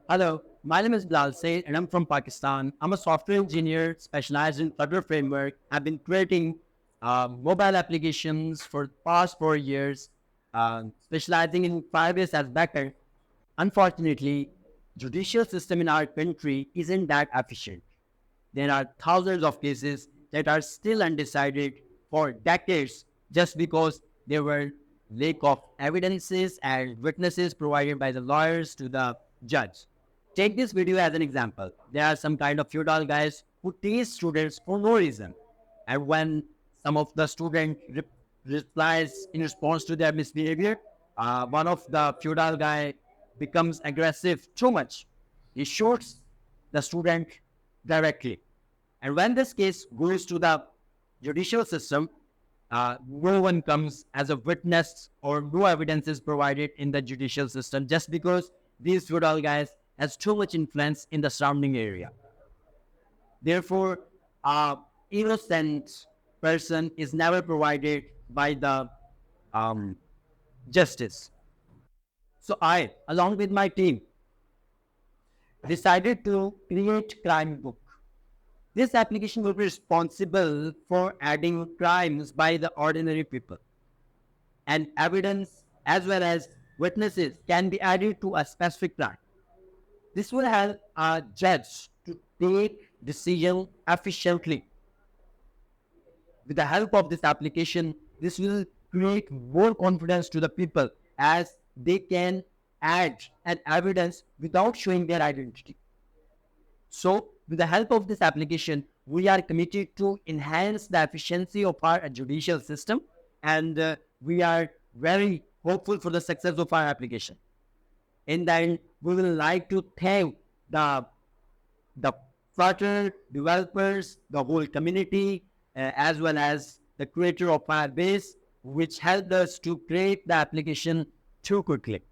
Hello, my name is Bilal Said and I'm from Pakistan. I'm a software engineer specialized in Flutter framework. I've been creating mobile applications for the past 4 years, specializing in Firebase as backend. Unfortunately, judicial system in our country isn't that efficient. There are thousands of cases that are still undecided for decades just because there were lack of evidences and witnesses provided by the lawyers to the judge. Take this video as an example. There are some kind of feudal guys who tease students for no reason. And when some of the student replies in response to their misbehavior, one of the feudal guy becomes aggressive too much. He shoots the student directly. And when this case goes to the judicial system, no one comes as a witness or no evidence is provided in the judicial system just because these feudal guys has too much influence in the surrounding area. Therefore, innocent person is never provided by the um, justice. So I, along with my team, decided to create Crimebook. This application will be responsible for adding crimes by the ordinary people, and evidence as well as witnesses can be added to a specific crime. This will help a judge to take decision efficiently. With the help of this application, this will create more confidence to the people as they can add an evidence without showing their identity. So, with the help of this application, we are committed to enhance the efficiency of our judicial system, and we are very hopeful for the success of our application. In the end, we will like to thank the Flutter developers, the whole community, as well as the creator of Firebase, which helped us to create the application too quickly.